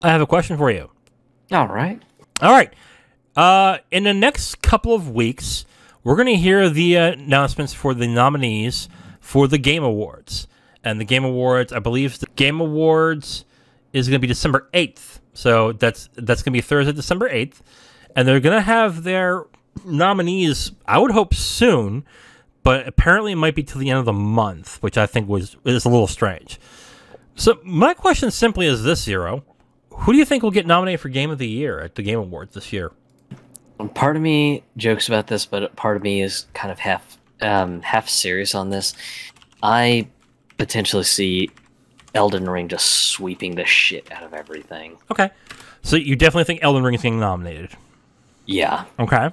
I have a question for you. All right. All right. In the next couple of weeks, we're going to hear the announcements for the nominees for the Game Awards. And the Game Awards, I believe the Game Awards is going to be December 8th. So that's going to be Thursday, December 8th. And they're going to have their nominees, I would hope soon, but apparently it might be till the end of the month, which I think is a little strange. So my question simply is this, Zero. Who do you think will get nominated for Game of the Year at the Game Awards this year? Part of me jokes about this, but part of me is kind of half serious on this. I potentially see Elden Ring just sweeping the shit out of everything. Okay. So you definitely think Elden Ring is getting nominated? Yeah. Okay.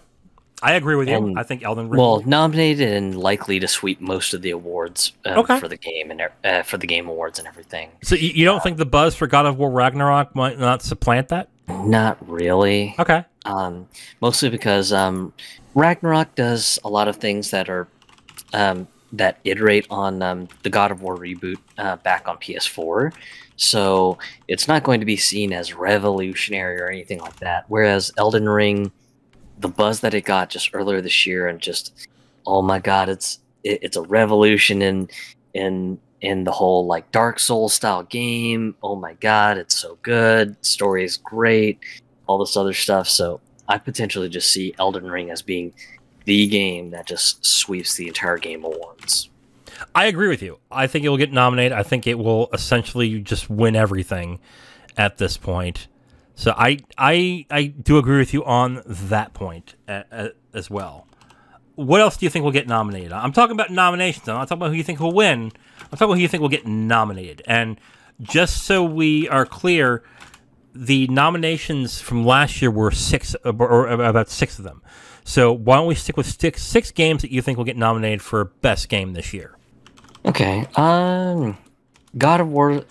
I agree with you. And, I think Elden Ring. Well, nominated and likely to sweep most of the awards for the game and for the Game Awards and everything. So you don't think the buzz for God of War Ragnarok might not supplant that? Not really. Okay. Mostly because Ragnarok does a lot of things that are that iterate on the God of War reboot back on PS4. So it's not going to be seen as revolutionary or anything like that. Whereas Elden Ring, the buzz that it got just earlier this year, and just, oh my god, it's a revolution in the whole like Dark Souls style game. Oh my god, it's so good. Story is great. All this other stuff. So I potentially just see Elden Ring as being the game that just sweeps the entire Game Awards. I agree with you. I think it will get nominated. I think it will essentially just win everything at this point. So I do agree with you on that point as well. What else do you think will get nominated? I'm talking about nominations. I'm not talking about who you think will win. I'm talking about who you think will get nominated. And just so we are clear, the nominations from last year were six, or about six of them. So why don't we stick with six games that you think will get nominated for best game this year? Okay. God of War.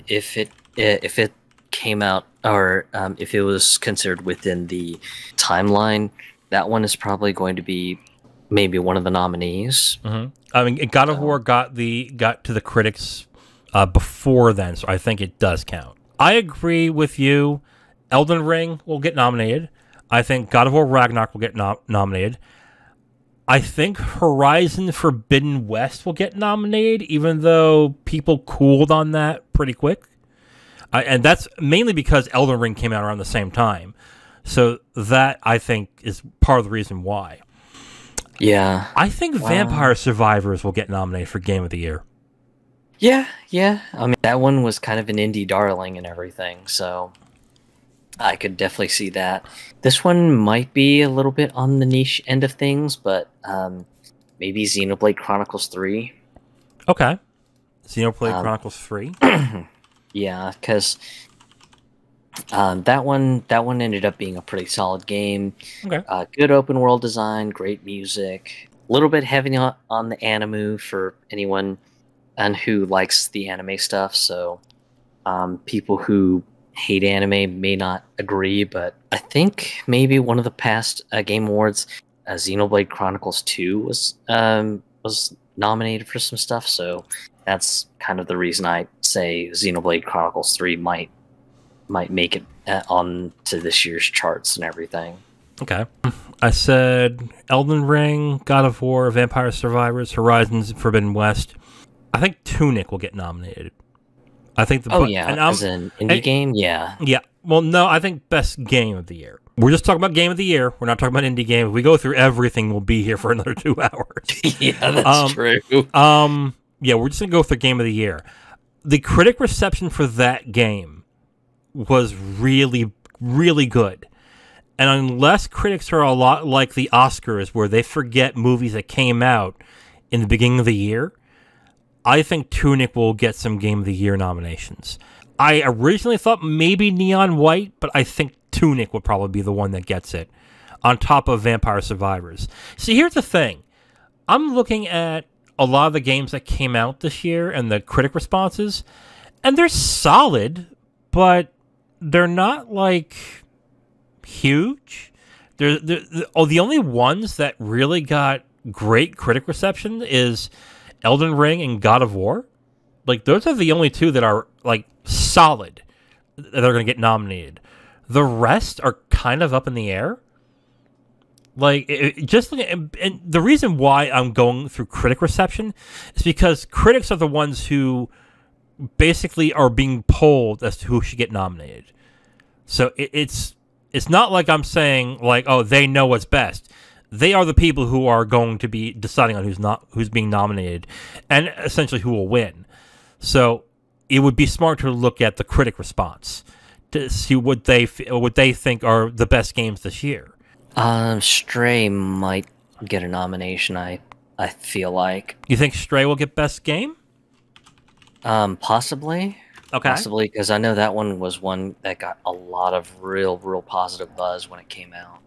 If it came out, or if it was considered within the timeline, that one is probably going to be maybe one of the nominees. Mm-hmm. I mean, God of War got to the critics before then, so I think it does count. I agree with you. Elden Ring will get nominated. I think God of War Ragnarok will get nominated. I think Horizon Forbidden West will get nominated, even though people cooled on that pretty quick. And that's mainly because Elden Ring came out around the same time. So that, I think, is part of the reason why. Yeah. I think Vampire Survivors will get nominated for Game of the Year. Yeah. I mean, that one was kind of an indie darling and everything, so I could definitely see that. This one might be a little bit on the niche end of things, but maybe Xenoblade Chronicles 3. Okay. Xenoblade Chronicles 3? Yeah, because that one ended up being a pretty solid game. Okay. Good open world design, great music. A little bit heavy on the anime for anyone and who likes the anime stuff. So people who hate anime may not agree, but I think maybe one of the past Game Awards, Xenoblade Chronicles 2 was nominated for some stuff. So that's kind of the reason I say Xenoblade Chronicles 3 might make it on to this year's charts and everything. Okay. I said Elden Ring, God of War, Vampire Survivors, Horizons Forbidden West. I think Tunic will get nominated. I think as an indie game, yeah. Yeah. Well, no, I think best game of the year. We're just talking about game of the year. We're not talking about indie game. If we go through everything, we'll be here for another 2 hours. Yeah, that's true. Yeah, we're just gonna go for game of the year. The critic reception for that game was really, really good. And unless critics are a lot like the Oscars, where they forget movies that came out in the beginning of the year, I think Tunic will get some Game of the Year nominations. I originally thought maybe Neon White, but I think Tunic would probably be the one that gets it, on top of Vampire Survivors. See, here's the thing. I'm looking at a lot of the games that came out this year and the critic responses, and they're solid, but they're not, like, huge. The only ones that really got great critic reception is Elden Ring and God of War. Like, those are the only two that are, like, solid. that are going to get nominated. The rest are kind of up in the air. Like, just look at, and the reason why I'm going through critic reception is because critics are the ones who basically are being polled as to who should get nominated. So it's not like I'm saying like, oh, they know what's best. They are the people who are going to be deciding on who's being nominated, and essentially who will win. So it would be smart to look at the critic response to see what they think are the best games this year. Stray might get a nomination. I feel like. You think Stray will get best game? Possibly. Okay. Possibly, because I know that one was one that got a lot of real positive buzz when it came out.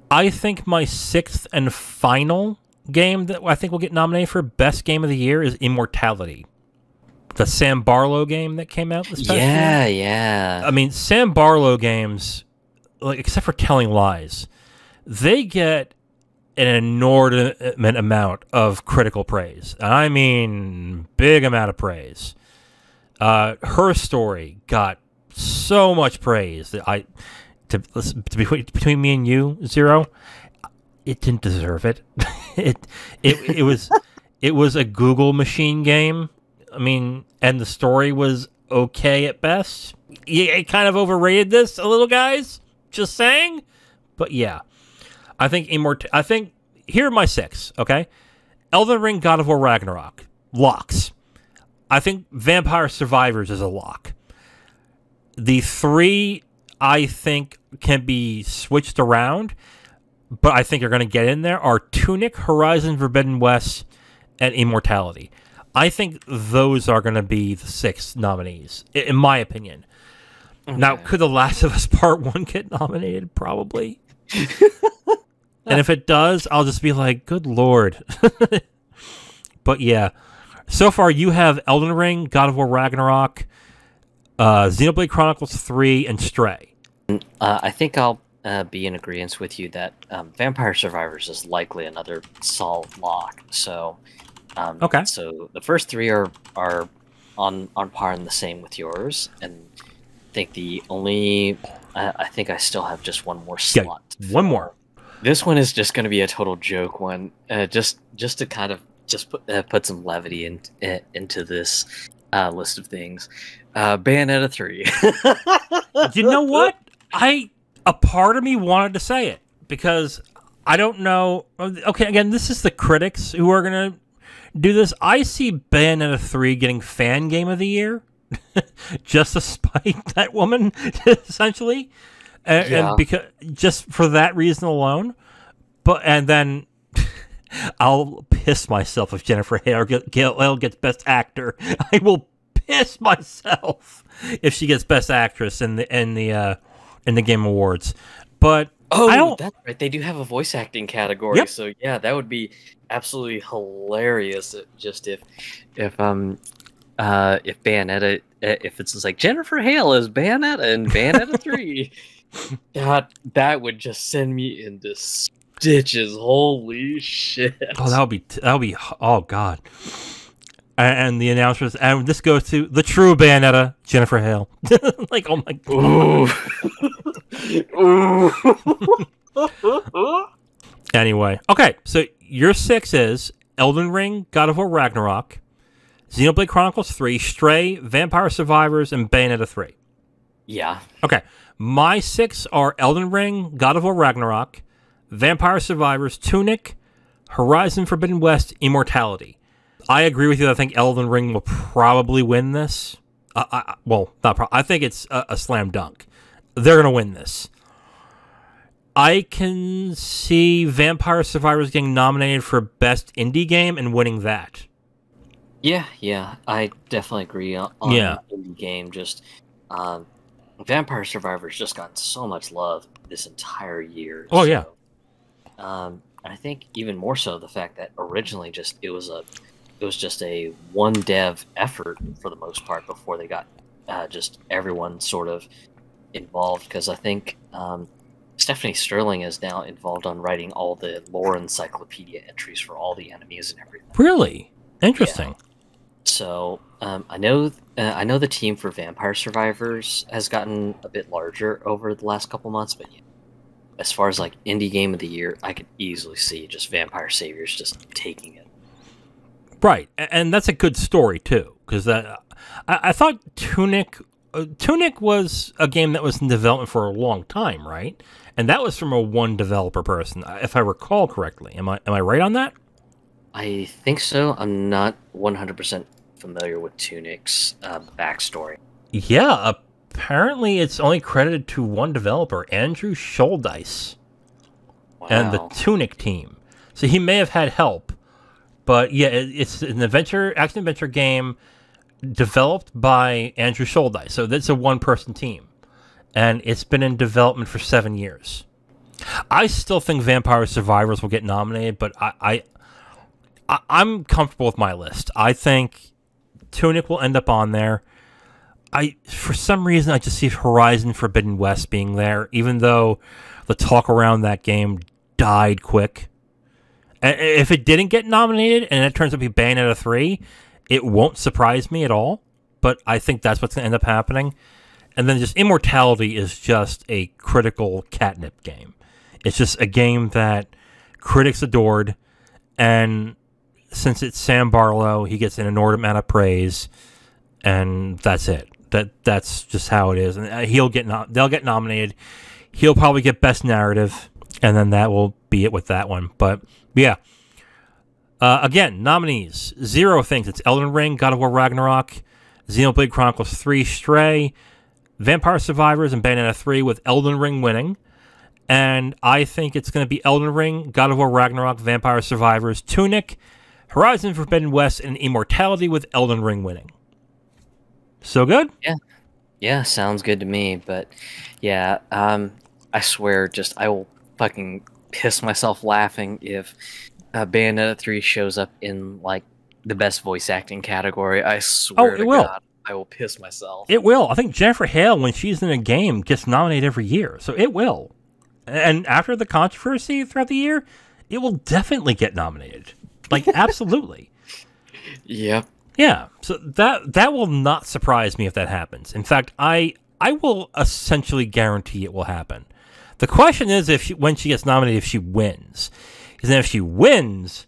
I think my sixth and final game that I think will get nominated for best game of the year is Immortality, the Sam Barlow game that came out this past year. Yeah. I mean, Sam Barlow games, like except for Telling Lies, they get an inordinate amount of critical praise. I mean, big amount of praise. Her story got so much praise that between me and you, Zero, it didn't deserve it. it was a Google machine game. I mean, and the story was okay at best. You kind of overrated this a little, guys. Just saying. But yeah, I think here are my 6. Okay, Elden Ring, God of War, Ragnarok, locks. I think Vampire Survivors is a lock. The 3 I think can be switched around, but I think are going to get in there are Tunic, Horizon Forbidden West, and Immortality. I think those are going to be the 6 nominees, in my opinion. Okay. Now, could The Last of Us Part 1 get nominated? Probably. And if it does, I'll just be like, good Lord. But yeah, so far you have Elden Ring, God of War Ragnarok, Xenoblade Chronicles 3, and Stray. I think I'll be in agreement with you that Vampire Survivors is likely another solid lock. So, okay. So the first 3 are on par and the same with yours, and I think the only I think I still have just one more slot. Yeah, one more. This one is just going to be a total joke one, just to kind of put some levity into this list of things. Bayonetta 3. You know what? A part of me wanted to say it because I don't know. Okay, again, this is the critics who are going to do this. I see Bayonetta 3 getting fan game of the year just to spite that woman, essentially. And because just for that reason alone. And then I'll piss myself if Jennifer Hale gets Best Actor. I will piss myself if she gets Best Actress in the Game Awards. But that's right. They do have a voice acting category. Yep. So yeah, that would be absolutely hilarious. Just if Bayonetta, if it's just like Jennifer Hale is Bayonetta in Bayonetta 3, that would just send me into stitches. Holy shit! Oh, that would be. Oh god. And the announcers, and this goes to the true Bayonetta, Jennifer Hale. Like, oh my god. Anyway, okay, so your 6 is Elden Ring, God of War Ragnarok, Xenoblade Chronicles 3, Stray, Vampire Survivors, and Bayonetta 3. Yeah. Okay, my 6 are Elden Ring, God of War Ragnarok, Vampire Survivors, Tunic, Horizon Forbidden West, Immortality. I agree with you. I think Elden Ring will probably win this. I think it's a slam dunk. They're going to win this. I can see Vampire Survivors getting nominated for Best Indie Game and winning that. Yeah, I definitely agree on indie game. Just Vampire Survivors just gotten so much love this entire year. Oh, yeah. I think even more so the fact that originally it was just a one dev effort for the most part before they got just everyone sort of involved, because I think Stephanie Sterling is now involved on writing all the lore encyclopedia entries for all the enemies and everything. Really? Interesting. So I know the team for Vampire Survivors has gotten a bit larger over the last couple months, but yeah, as far as like indie game of the year, I could easily see just Vampire Saviors just taking it. Right, and that's a good story too, because I thought Tunic was a game that was in development for a long time, right? And that was from a one developer person, if I recall correctly. Am I right on that? I think so. I'm not 100% familiar with Tunic's backstory. Yeah, apparently it's only credited to one developer, Andrew Scholdice, and the Wow. Tunic team. So he may have had help, but yeah, it's an action adventure game developed by Andrew Scholdice. So that's a one-person team, and it's been in development for 7 years. I still think Vampire Survivors will get nominated, but I'm comfortable with my list. I think Tunic will end up on there. For some reason, I just see Horizon Forbidden West being there, even though the talk around that game died quick. And if it didn't get nominated and it turns out to be Bayonetta 3, it won't surprise me at all. But I think that's what's going to end up happening. And then just Immortality is just a critical catnip game. It's just a game that critics adored, and since it's Sam Barlow, he gets an inordinate amount of praise, and that's it. That's just how it is. And they'll get nominated. He'll probably get Best Narrative, and then that will be it with that one. But yeah, again, nominees: 0 things. It's Elden Ring, God of War Ragnarok, Xenoblade Chronicles 3, Stray, Vampire Survivors, and Bayonetta 3, with Elden Ring winning. And I think it's going to be Elden Ring, God of War Ragnarok, Vampire Survivors, Tunic, Horizon Forbidden West, and Immortality, with Elden Ring winning. So good? Yeah. Yeah, sounds good to me. But yeah, I swear, just I will fucking piss myself laughing if Bayonetta 3 shows up in like the best voice acting category. I swear to will. God, I will piss myself. It will. I think Jennifer Hale, when she's in a game, gets nominated every year. So it will. And after the controversy throughout the year, it will definitely get nominated. Like, absolutely. Yep. Yeah. So that will not surprise me if that happens. In fact, I will essentially guarantee it will happen. The question is when she gets nominated, if she wins. Because then if she wins,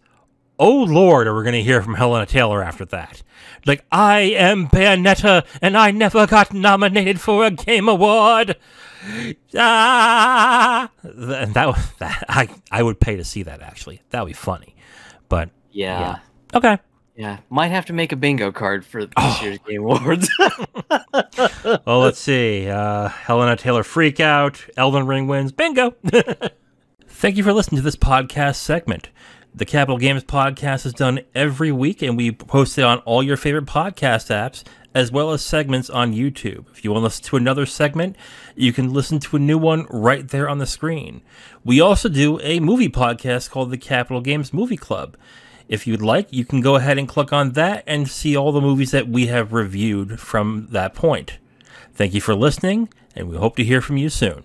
oh Lord, are we going to hear from Helena Taylor after that? Like, I am Bayonetta, and I never got nominated for a Game Award. And I would pay to see that, actually. That would be funny. But Yeah. okay. Yeah. Might have to make a bingo card for this year's Game Awards. Well, let's see. Helena Taylor freak out. Elden Ring wins. Bingo. Thank you for listening to this podcast segment. The Capital Games podcast is done every week, and we post it on all your favorite podcast apps, as well as segments on YouTube. If you want to listen to another segment, you can listen to a new one right there on the screen. We also do a movie podcast called the Capital Games Movie Club. If you'd like, you can go ahead and click on that and see all the movies that we have reviewed from that point. Thank you for listening, and we hope to hear from you soon.